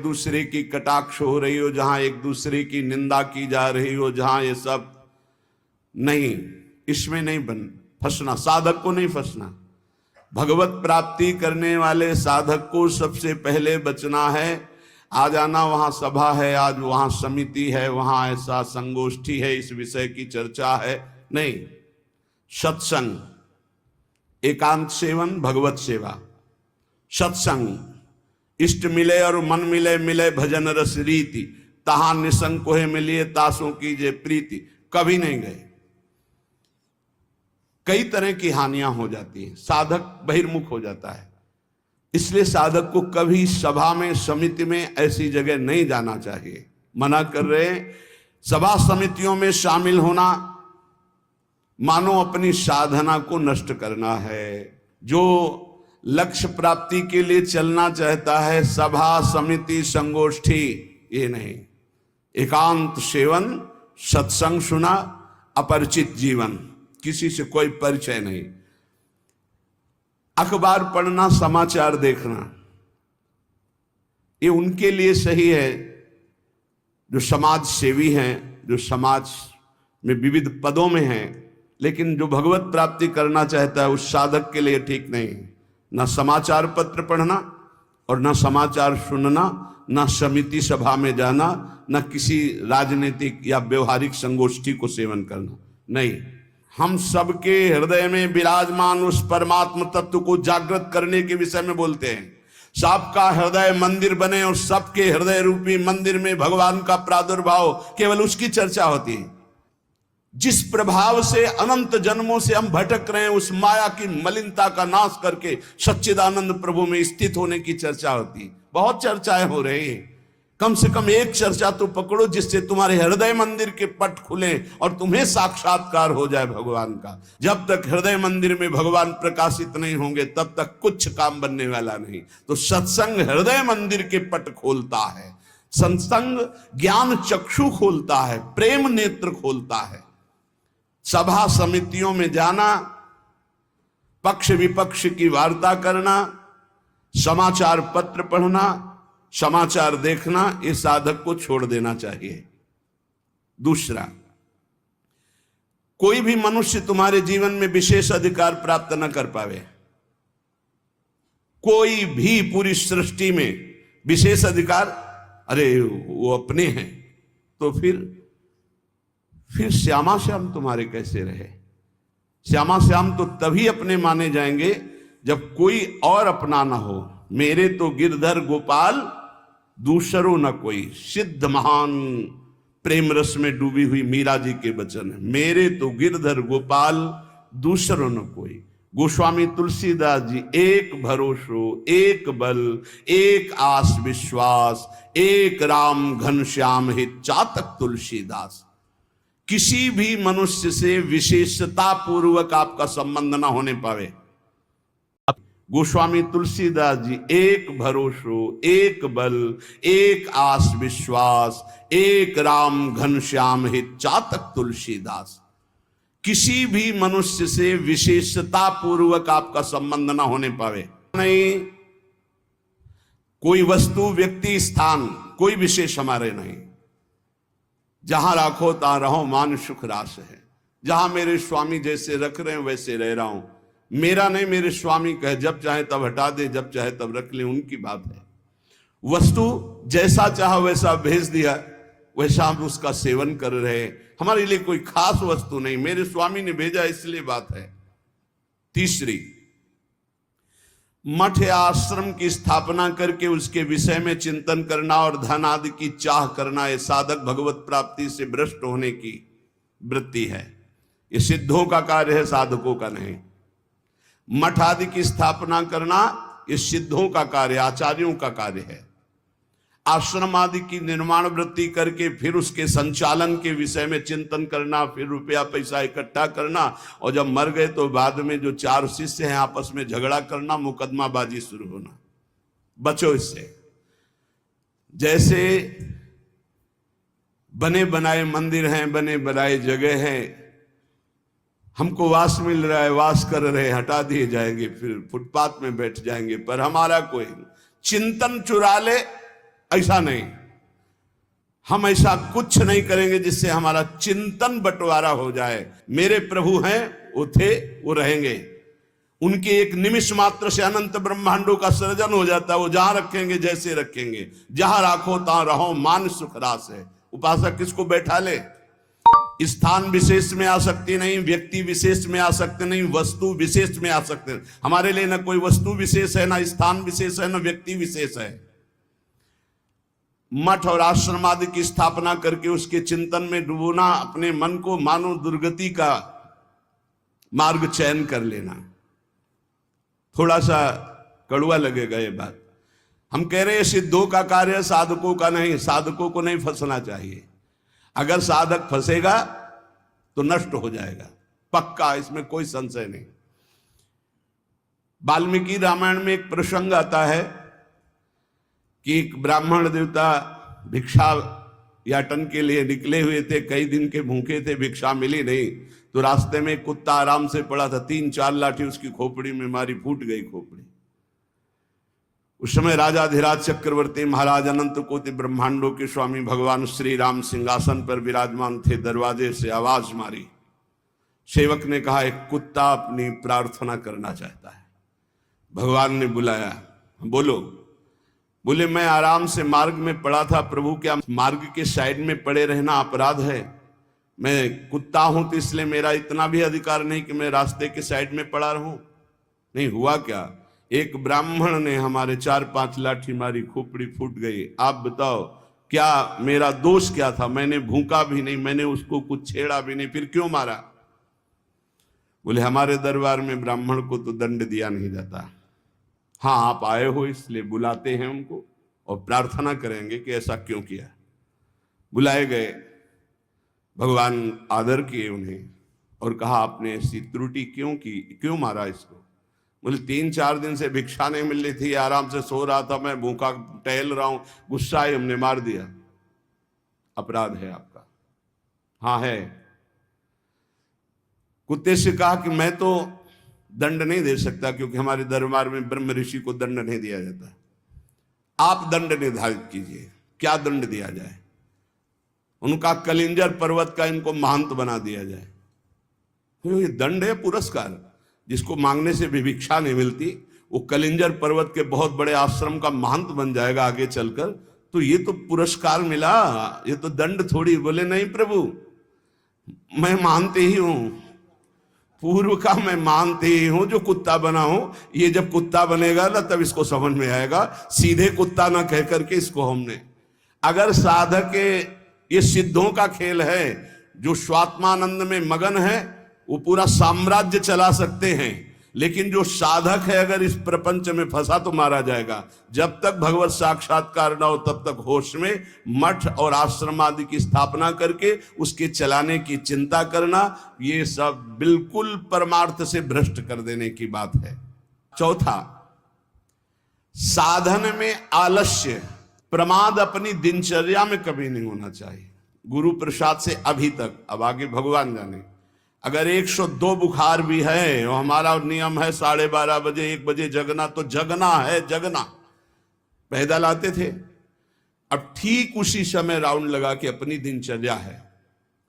दूसरे की कटाक्ष हो रही हो, जहां एक दूसरे की निंदा की जा रही हो, जहां ये सब नहीं, इसमें नहीं फंसना, साधक को नहीं फंसना। भगवत प्राप्ति करने वाले साधक को सबसे पहले बचना है। आ जाना वहां सभा है, आज वहां समिति है, वहां ऐसा संगोष्ठी है, इस विषय की चर्चा है, नहीं। सत्संग, एकांत सेवन, भगवत सेवा, सत्संग, इष्ट मिले और मन मिले, मिले भजन रस रीति, तहां निसंग कोहे मिलिए, तासों कीजे प्रीति। कभी नहीं गए। कई तरह की हानियां हो जाती हैं, साधक बहिर्मुख हो जाता है। इसलिए साधक को कभी सभा में, समिति में, ऐसी जगह नहीं जाना चाहिए। मना कर रहे हैं। सभा समितियों में शामिल होना मानो अपनी साधना को नष्ट करना है। जो लक्ष्य प्राप्ति के लिए चलना चाहता है, सभा समिति संगोष्ठी, ये नहीं। एकांत सेवन, सत्संग सुना, अपरिचित जीवन, किसी से कोई परिचय नहीं। अखबार पढ़ना, समाचार देखना, ये उनके लिए सही है जो समाज सेवी हैं, जो समाज में विविध पदों में हैं। लेकिन जो भगवत प्राप्ति करना चाहता है, उस साधक के लिए ठीक नहीं। ना समाचार पत्र पढ़ना और ना समाचार सुनना, ना समिति सभा में जाना, ना किसी राजनीतिक या व्यवहारिक संगोष्ठी को सेवन करना, नहीं। हम सबके हृदय में विराजमान उस परमात्म तत्व को जागृत करने के विषय में बोलते हैं। सबका हृदय मंदिर बने और सबके हृदय रूपी मंदिर में भगवान का प्रादुर्भाव, केवल उसकी चर्चा होती है। जिस प्रभाव से अनंत जन्मों से हम भटक रहे हैं, उस माया की मलिनता का नाश करके सच्चिदानंद प्रभु में स्थित होने की चर्चा होती है। बहुत चर्चाएं हो रही हैं, कम से कम एक चर्चा तो पकड़ो जिससे तुम्हारे हृदय मंदिर के पट खुले और तुम्हें साक्षात्कार हो जाए भगवान का। जब तक हृदय मंदिर में भगवान प्रकाशित नहीं होंगे, तब तक कुछ काम बनने वाला नहीं। तो सत्संग हृदय मंदिर के पट खोलता है, सत्संग ज्ञान चक्षु खोलता है, प्रेम नेत्र खोलता है। सभा समितियों में जाना, पक्ष विपक्ष की वार्ता करना, समाचार पत्र पढ़ना, समाचार देखना, इस साधक को छोड़ देना चाहिए। दूसरा, कोई भी मनुष्य तुम्हारे जीवन में विशेष अधिकार प्राप्त न कर पावे। कोई भी पूरी सृष्टि में विशेष अधिकार, अरे वो अपने हैं, तो फिर श्यामा श्याम तुम्हारे कैसे रहे? श्यामा श्याम तो तभी अपने माने जाएंगे जब कोई और अपना ना हो। मेरे तो गिरधर गोपाल दूसरो न कोई, सिद्ध महान प्रेम रस में डूबी हुई मीरा जी के वचन है। मेरे तो गिरधर गोपाल दूसरो न कोई। गोस्वामी तुलसीदास जी, एक भरोसो, एक बल, एक आस विश्वास, एक राम घनश्याम हित चातक तुलसीदास। किसी भी मनुष्य से विशेषता पूर्वक आपका संबंध ना होने पावे। गोस्वामी तुलसीदास जी, एक भरोसो, एक बल, एक आस विश्वास, एक राम घनश्याम हित चातक तुलसीदास। किसी भी मनुष्य से विशेषता पूर्वक आपका संबंध ना होने पावे। नहीं, कोई वस्तु, व्यक्ति, स्थान, कोई विशेष हमारे नहीं। जहां राखो तहां रहो, मान सुख रास है। जहां मेरे स्वामी जैसे रख रहे हैं वैसे रह रहा हूं। मेरा नहीं, मेरे स्वामी कहे जब चाहे तब हटा दे, जब चाहे तब रख ले, उनकी बात है। वस्तु जैसा चाहा वैसा भेज दिया, वैसा हम उसका सेवन कर रहे हैं। हमारे लिए कोई खास वस्तु नहीं, मेरे स्वामी ने भेजा इसलिए बात है। तीसरी, मठ या आश्रम की स्थापना करके उसके विषय में चिंतन करना और धन आदि की चाह करना, यह साधक भगवत प्राप्ति से भ्रष्ट होने की वृत्ति है। ये सिद्धों का कार्य है, साधकों का नहीं। मठ आदि की स्थापना करना ये सिद्धों का कार्य, आचार्यों का कार्य है। आश्रम आदि की निर्माण वृत्ति करके फिर उसके संचालन के विषय में चिंतन करना, फिर रुपया पैसा इकट्ठा करना, और जब मर गए तो बाद में जो चार शिष्य हैं आपस में झगड़ा करना, मुकदमाबाजी शुरू होना। बचो इससे। जैसे बने बनाए मंदिर हैं, बने बनाए जगह हैं, हमको वास मिल रहा है, वास कर रहे, हटा दिए जाएंगे, फिर फुटपाथ में बैठ जाएंगे। पर हमारा कोई चिंतन चुरा ले ऐसा नहीं, हम ऐसा कुछ नहीं करेंगे जिससे हमारा चिंतन बंटवारा हो जाए। मेरे प्रभु हैं, वो थे, वो रहेंगे। उनके एक निमिष मात्र से अनंत ब्रह्मांडों का सृजन हो जाता है। वो जहां रखेंगे जैसे रखेंगे, जहां राखो तहां रहो, मान सुख रास है। उपासक किसको बैठा ले? स्थान विशेष में आ सकती नहीं, व्यक्ति विशेष में आ सकते नहीं, वस्तु विशेष में आ सकते नहीं। हमारे लिए ना कोई वस्तु विशेष है, ना स्थान विशेष है, ना व्यक्ति विशेष है। मठ और आश्रम आदि की स्थापना करके उसके चिंतन में डूबना, अपने मन को मानो दुर्गति का मार्ग चयन कर लेना। थोड़ा सा कड़वा लगेगा ये बात। हम कह रहे हैं सिद्धों का कार्य, साधकों का नहीं। साधकों को नहीं फंसना चाहिए। अगर साधक फंसेगा तो नष्ट हो जाएगा, पक्का, इसमें कोई संशय नहीं। वाल्मीकि रामायण में एक प्रसंग आता है कि एक ब्राह्मण देवता भिक्षा याटन के लिए निकले हुए थे, कई दिन के भूखे थे, भिक्षा मिली नहीं, तो रास्ते में कुत्ता आराम से पड़ा था, 3-4 लाठी उसकी खोपड़ी में मारी, फूट गई खोपड़ी। उस समय राजाधिराज चक्रवर्ती महाराज अनंत कोटि ब्रह्मांडों के स्वामी भगवान श्री राम सिंहासन पर विराजमान थे। दरवाजे से आवाज मारी, सेवक ने कहा एक कुत्ता अपनी प्रार्थना करना चाहता है। भगवान ने बुलाया, बोलो। बोले मैं आराम से मार्ग में पड़ा था प्रभु, क्या मार्ग के साइड में पड़े रहना अपराध है? मैं कुत्ता हूं तो इसलिए मेरा इतना भी अधिकार नहीं कि मैं रास्ते के साइड में पड़ा रहूं? नहीं, हुआ क्या, एक ब्राह्मण ने हमारे 4-5 लाठी मारी, खोपड़ी फूट गई। आप बताओ क्या मेरा दोष क्या था? मैंने भूखा भी नहीं, मैंने उसको कुछ छेड़ा भी नहीं, फिर क्यों मारा? बोले हमारे दरबार में ब्राह्मण को तो दंड दिया नहीं जाता। हाँ, आप आए हो इसलिए बुलाते हैं उनको और प्रार्थना करेंगे कि ऐसा क्यों किया। बुलाए गए, भगवान आदर किए उन्हें और कहा आपने ऐसी त्रुटि क्यों की, क्यों मारा इसको? बोले 3-4 दिन से भिक्षा नहीं मिल रही थी, आराम से सो रहा था, मैं भूखा टहल रहा हूं, गुस्सा है, हमने मार दिया। अपराध है आपका? हाँ है। कुत्ते से कहा कि मैं तो दंड नहीं दे सकता क्योंकि हमारे दरबार में ब्रह्म ऋषि को दंड नहीं दिया जाता, आप दंड निर्धारित कीजिए, क्या दंड दिया जाए? उनका कलिंजर पर्वत का इनको महंत बना दिया जाए। तो ये दंड है, पुरस्कार। जिसको मांगने से भी भिक्षा नहीं मिलती, वो कलिंजर पर्वत के बहुत बड़े आश्रम का महंत बन जाएगा आगे चलकर, तो ये तो पुरस्कार मिला, ये तो दंड थोड़ी। बोले नहीं प्रभु, मैं मानते ही हूं, पूर्व का मैं मानते ही हूं, जो कुत्ता बना हूं, ये जब कुत्ता बनेगा ना तब इसको समझ में आएगा। सीधे कुत्ता ना कह करके इसको हमने, अगर साधक के, ये सिद्धों का खेल है, जो स्वात्मानंद में मगन है वो पूरा साम्राज्य चला सकते हैं, लेकिन जो साधक है अगर इस प्रपंच में फंसा तो मारा जाएगा। जब तक भगवत साक्षात्कार न हो तब तक होश में मठ और आश्रम आदि की स्थापना करके उसके चलाने की चिंता करना, ये सब बिल्कुल परमार्थ से भ्रष्ट कर देने की बात है। चौथा, साधन में आलस्य, प्रमाद अपनी दिनचर्या में कभी नहीं होना चाहिए। गुरु प्रसाद से अभी तक, अब आगे भगवान जाने, अगर 102 बुखार भी है और हमारा नियम है 12:30 बजे 1 बजे जगना, तो जगना है, जगना। पैदल आते थे, अब ठीक उसी समय राउंड लगा के अपनी दिनचर्या है,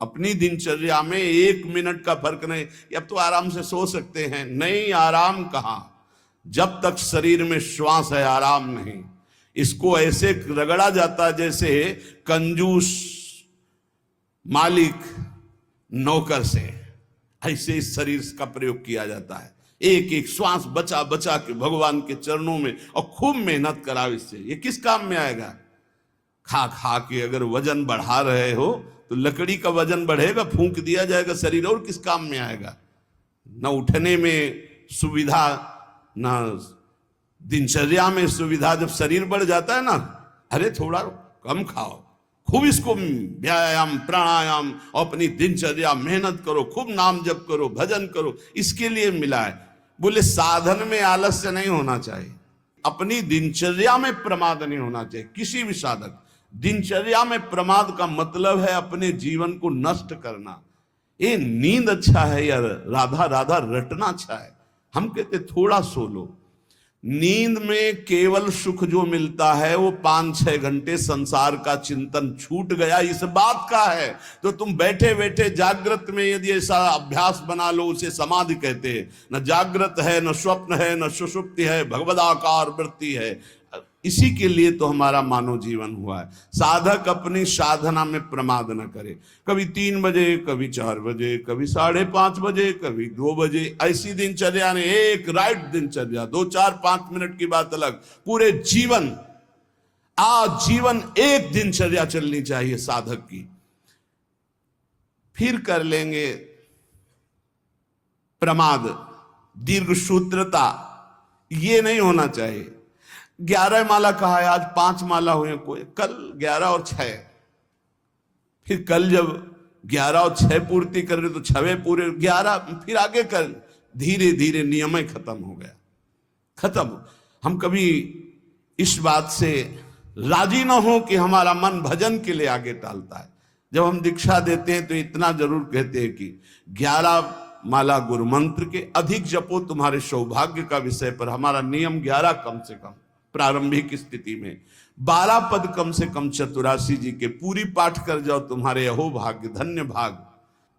अपनी दिनचर्या में 1 मिनट का फर्क नहीं। अब तो आराम से सो सकते हैं, नहीं, आराम कहां, जब तक शरीर में श्वास है आराम नहीं। इसको ऐसे रगड़ा जाता जैसे कंजूस मालिक नौकर से, ऐसे इस शरीर का प्रयोग किया जाता है। एक एक श्वास बचा बचा के भगवान के चरणों में, और खूब मेहनत कराओ इससे। ये किस काम में आएगा? खा खा के अगर वजन बढ़ा रहे हो तो लकड़ी का वजन बढ़ेगा, फूंक दिया जाएगा शरीर, और किस काम में आएगा? न उठने में सुविधा, न दिनचर्या में सुविधा। जब शरीर बढ़ जाता है ना, अरे थोड़ा कम खाओ, खूब इसको व्यायाम प्राणायाम, अपनी दिनचर्या मेहनत करो, खूब नाम जप करो, भजन करो, इसके लिए मिला है। बोले साधन में आलस्य नहीं होना चाहिए, अपनी दिनचर्या में प्रमाद नहीं होना चाहिए। किसी भी साधक, दिनचर्या में प्रमाद का मतलब है अपने जीवन को नष्ट करना। ये नींद अच्छा है या राधा राधा रटना अच्छा है? हम कहते थोड़ा सो लो, नींद में केवल सुख जो मिलता है वो 5-6 घंटे संसार का चिंतन छूट गया इस बात का है। तो तुम बैठे बैठे जागृत में यदि ऐसा अभ्यास बना लो, उसे समाधि कहते हैं। न जागृत है, न स्वप्न है, न सुषुप्ति है, भगवदाकार वृत्ति है। इसी के लिए तो हमारा मानव जीवन हुआ है। साधक अपनी साधना में प्रमाद न करे। कभी 3 बजे, कभी 4 बजे, कभी 5:30 बजे, कभी 2 बजे, ऐसी दिनचर्या ने एक राइट दिनचर्या, 2, 4, 5 मिनट की बात अलग, पूरे जीवन आजीवन एक दिनचर्या चलनी चाहिए साधक की। फिर कर लेंगे प्रमाद, दीर्घ सूत्रता, ये नहीं होना चाहिए। 11 माला कहा है, आज 5 माला हुए, कोई कल 11 और 6, फिर कल जब 11 और 6 पूर्ति कर रहे तो 6 पूरे 11, फिर आगे कर। धीरे धीरे नियम ही खत्म हो गया, खत्म। हम कभी इस बात से राजी ना हो कि हमारा मन भजन के लिए आगे टालता है। जब हम दीक्षा देते हैं तो इतना जरूर कहते हैं कि 11 माला गुरु मंत्र के अधिक जपो तुम्हारे सौभाग्य का विषय पर। हमारा नियम 11 कम से कम प्रारंभिक स्थिति में, 12 पद कम से कम चतुरासी जी के पूरी पाठ कर जाओ, तुम्हारे अहो भाग्य, धन्य भाग।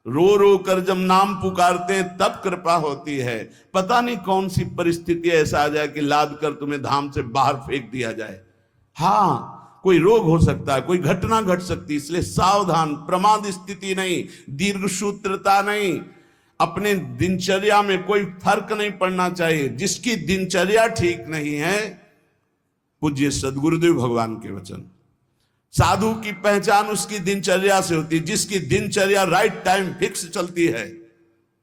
रो रो कर जब नाम पुकारते हैं तब कृपा होती है। पता नहीं कौन सी परिस्थिति ऐसा आ जाए कि लाद कर तुम्हें धाम से बाहर फेंक दिया जाए। हाँ, कोई रोग हो सकता है, कोई घटना घट सकती है, इसलिए सावधान। प्रमाद स्थिति नहीं, दीर्घ सूत्रता नहीं, अपने दिनचर्या में कोई फर्क नहीं पड़ना चाहिए। जिसकी दिनचर्या ठीक नहीं है, पूज्य सदगुरुदेव भगवान के वचन, साधु की पहचान उसकी दिनचर्या से होती है। जिसकी दिनचर्या राइट टाइम फिक्स चलती है,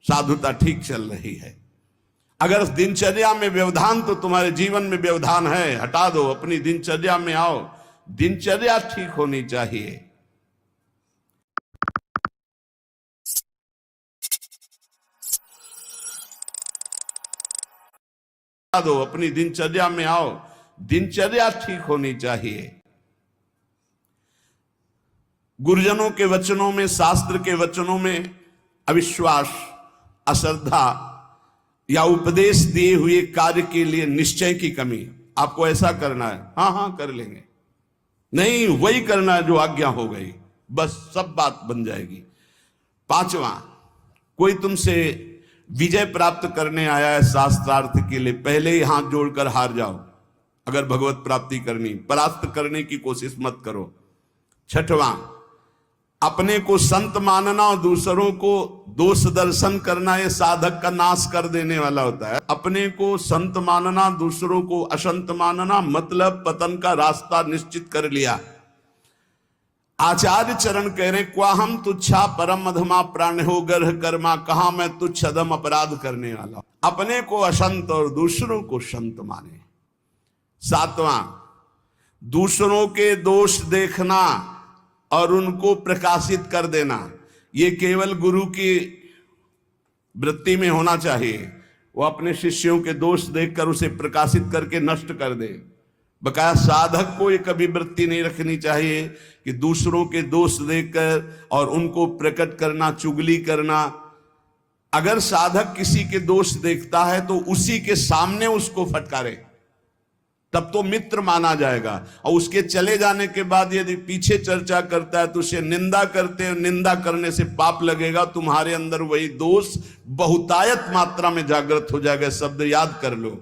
साधुता ठीक चल रही है। अगर दिनचर्या में व्यवधान, तो तुम्हारे जीवन में व्यवधान है, हटा दो, अपनी दिनचर्या में आओ। दिनचर्या ठीक होनी चाहिए। हटा दो, अपनी दिनचर्या में आओ, दिनचर्या ठीक होनी चाहिए। गुरुजनों के वचनों में, शास्त्र के वचनों में अविश्वास, अश्रद्धा या उपदेश दिए हुए कार्य के लिए निश्चय की कमी। आपको ऐसा करना है, हाँ हाँ कर लेंगे, नहीं वही करना है जो आज्ञा हो गई, बस सब बात बन जाएगी। 5वां, कोई तुमसे विजय प्राप्त करने आया है शास्त्रार्थ के लिए, पहले ही हाथ जोड़कर हार जाओ। अगर भगवत प्राप्ति करनी, परास्त करने की कोशिश मत करो। 6वां, अपने को संत मानना और दूसरों को दोष दर्शन करना, यह साधक का नाश कर देने वाला होता है। अपने को संत मानना, दूसरों को असंत मानना, मतलब पतन का रास्ता निश्चित कर लिया। आचार्य चरण कह रहे, क्वाहम तुच्छा परम अधमा प्राण हो गर्ह कर्मा, कहा मैं तुच्छ अधम अपराध करने वाला। अपने को असंत और दूसरों को संत माने। 7वां, दूसरों के दोष देखना और उनको प्रकाशित कर देना, ये केवल गुरु की वृत्ति में होना चाहिए। वो अपने शिष्यों के दोष देखकर उसे प्रकाशित करके नष्ट कर दे। बकाया साधक को ये कभी वृत्ति नहीं रखनी चाहिए कि दूसरों के दोष देखकर और उनको प्रकट करना, चुगली करना। अगर साधक किसी के दोष देखता है तो उसी के सामने उसको फटकारे, तब तो मित्र माना जाएगा। और उसके चले जाने के बाद यदि पीछे चर्चा करता है तो उसे निंदा करते हैं, निंदा करने से पाप लगेगा। तुम्हारे अंदर वही दोष बहुतायत मात्रा में जागृत हो जाएगा। शब्द याद कर लो।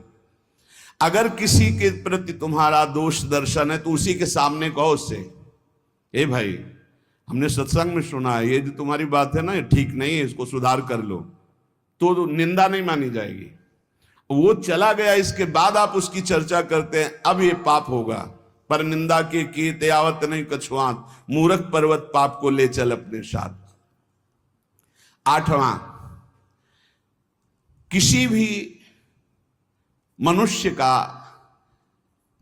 अगर किसी के प्रति तुम्हारा दोष दर्शन है तो उसी के सामने कहो उससे, ए भाई, हमने सत्संग में सुना है, ये जो तुम्हारी बात है ना, ये ठीक नहीं है, इसको सुधार कर लो। तो निंदा नहीं मानी जाएगी। वो चला गया, इसके बाद आप उसकी चर्चा करते हैं, अब ये पाप होगा। पर निंदा के कीते आवत नहीं कछुआत, मूर्ख पर्वत पाप को ले चल अपने साथ। 8वां, किसी भी मनुष्य का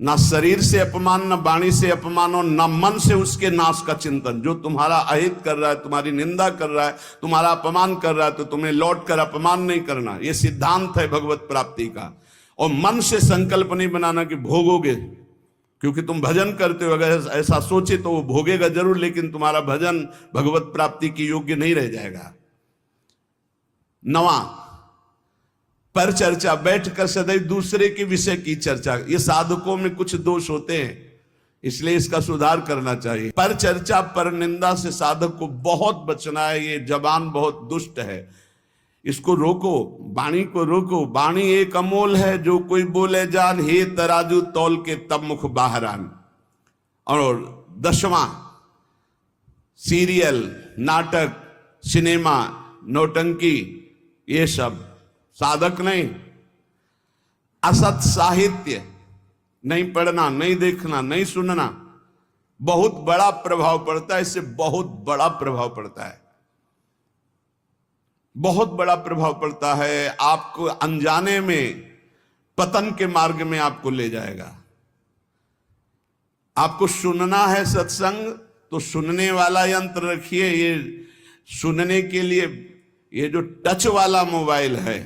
ना शरीर से अपमान, ना वाणी से अपमान और ना मन से उसके नाश का चिंतन। जो तुम्हारा अहित कर रहा है, तुम्हारी निंदा कर रहा है, तुम्हारा अपमान कर रहा है, तो तुम्हें लौट कर अपमान नहीं करना। यह सिद्धांत है भगवत प्राप्ति का। और मन से संकल्प नहीं बनाना कि भोगोगे, क्योंकि तुम भजन करते हो। अगर ऐसा सोचे तो वो भोगेगा जरूर, लेकिन तुम्हारा भजन भगवत प्राप्ति की योग्य नहीं रह जाएगा। 9वां, पर चर्चा, बैठकर सदैव दूसरे के विषय की चर्चा, ये साधकों में कुछ दोष होते हैं, इसलिए इसका सुधार करना चाहिए। पर चर्चा, पर निंदा से साधक को बहुत बचना है। ये जबान बहुत दुष्ट है, इसको रोको, वाणी को रोको। वाणी एक अमोल है, जो कोई बोले जान, हे तराजू तौल के तब मुख बाहर आन। और 10वां, सीरियल, नाटक, सिनेमा, नौटंकी, ये सब साधक नहीं। असत साहित्य नहीं पढ़ना, नहीं देखना, नहीं सुनना, बहुत बड़ा प्रभाव पड़ता है। इससे बहुत बड़ा प्रभाव पड़ता है, बहुत बड़ा प्रभाव पड़ता है। आपको अनजाने में पतन के मार्ग में आपको ले जाएगा। आपको सुनना है सत्संग, तो सुनने वाला यंत्र रखिए। ये सुनने के लिए ये जो टच वाला मोबाइल है,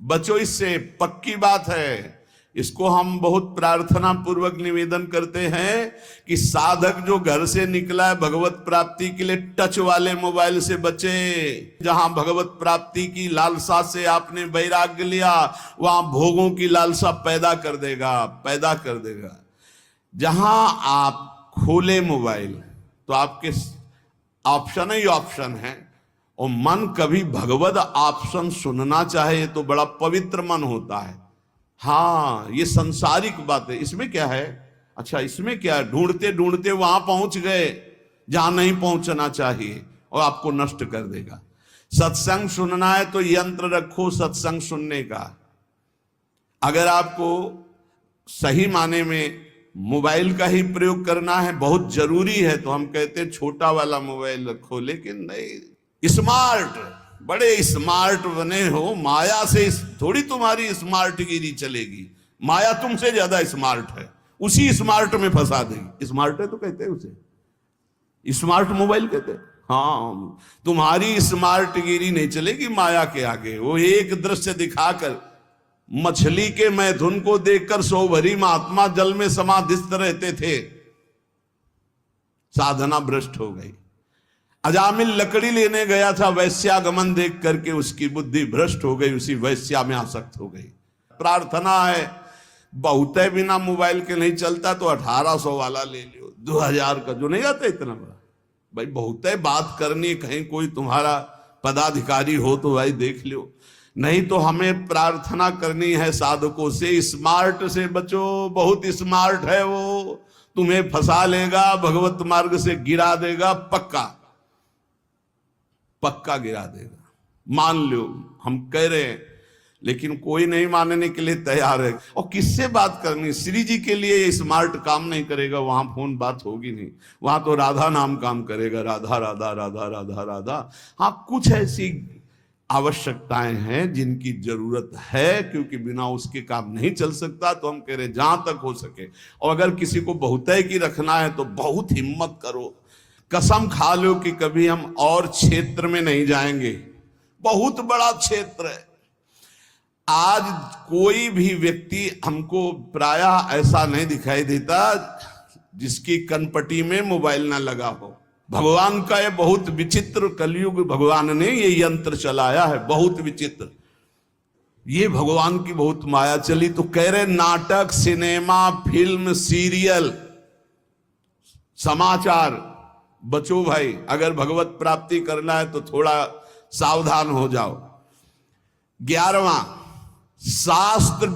बचो इससे, पक्की बात है। इसको हम बहुत प्रार्थना पूर्वक निवेदन करते हैं कि साधक जो घर से निकला है भगवत प्राप्ति के लिए, टच वाले मोबाइल से बचे। जहां भगवत प्राप्ति की लालसा से आपने वैराग्य लिया, वहां भोगों की लालसा पैदा कर देगा। जहां आप खोले मोबाइल, तो आपके ऑप्शन ही ऑप्शन है, और मन कभी भगवत ऑप्शन सुनना चाहे तो बड़ा पवित्र मन होता है। हाँ, ये संसारिक बात है। इसमें क्या है? अच्छा, इसमें क्या है? ढूंढते ढूंढते वहां पहुंच गए जहां नहीं पहुंचना चाहिए, और आपको नष्ट कर देगा। सत्संग सुनना है तो यंत्र रखो सत्संग सुनने का। अगर आपको सही माने में मोबाइल का ही प्रयोग करना है, बहुत जरूरी है, तो हम कहते हैं छोटा वाला मोबाइल रखो। लेकिन नहीं, स्मार्ट, बड़े स्मार्ट बने हो, माया से थोड़ी तुम्हारी स्मार्ट गिरी चलेगी। माया तुमसे ज्यादा स्मार्ट है, उसी स्मार्ट में फंसा देगी। स्मार्ट है तो कहते हैं उसे स्मार्ट मोबाइल कहते हैं। हाँ, तुम्हारी स्मार्ट गिरी नहीं चलेगी माया के आगे। वो एक दृश्य दिखाकर, मछली के मैथुन को देखकर सौ भरी महात्मा जल में समाधिस्थ रहते थे, साधना भ्रष्ट हो गई। अजामिल लकड़ी लेने गया था, वैश्यागमन देख करके उसकी बुद्धि भ्रष्ट हो गई, उसी वैश्या में आसक्त हो गई। प्रार्थना है, बहुत है, बिना मोबाइल के नहीं चलता तो 1800 वाला ले लियो, 2000 का जो नहीं आता इतना बड़ा। भाई बहुत है, बात करनी, कहीं कोई तुम्हारा पदाधिकारी हो तो भाई देख लियो। नहीं तो हमें प्रार्थना करनी है साधकों से, स्मार्ट से बचो। बहुत स्मार्ट है वो, तुम्हें फंसा लेगा, भगवत मार्ग से गिरा देगा, पक्का गिरा देगा। मान लो हम कह रहे हैं, लेकिन कोई नहीं मानने के लिए तैयार है। और किससे बात करनी? श्री जी के लिए स्मार्ट काम नहीं करेगा, वहां फोन बात होगी नहीं, वहां तो राधा नाम काम करेगा, राधा राधा राधा राधा राधा। हाँ, कुछ ऐसी आवश्यकताएं हैं जिनकी जरूरत है, क्योंकि बिना उसके काम नहीं चल सकता। तो हम कह रहे हैं जहां तक हो सके, और अगर किसी को बहुतय की रखना है तो बहुत हिम्मत करो, कसम खा लो कि कभी हम और क्षेत्र में नहीं जाएंगे। बहुत बड़ा क्षेत्र है। आज कोई भी व्यक्ति हमको प्रायः ऐसा नहीं दिखाई देता जिसकी कनपटी में मोबाइल ना लगा हो। भगवान का ये बहुत विचित्र कलयुग, भगवान ने ये यंत्र चलाया है, बहुत विचित्र। ये भगवान की बहुत माया चली। तो कह रहे नाटक, सिनेमा, फिल्म, सीरियल, समाचार, बचो भाई। अगर भगवत प्राप्ति करना है तो थोड़ा सावधान हो जाओ। 11वां, शास्त्र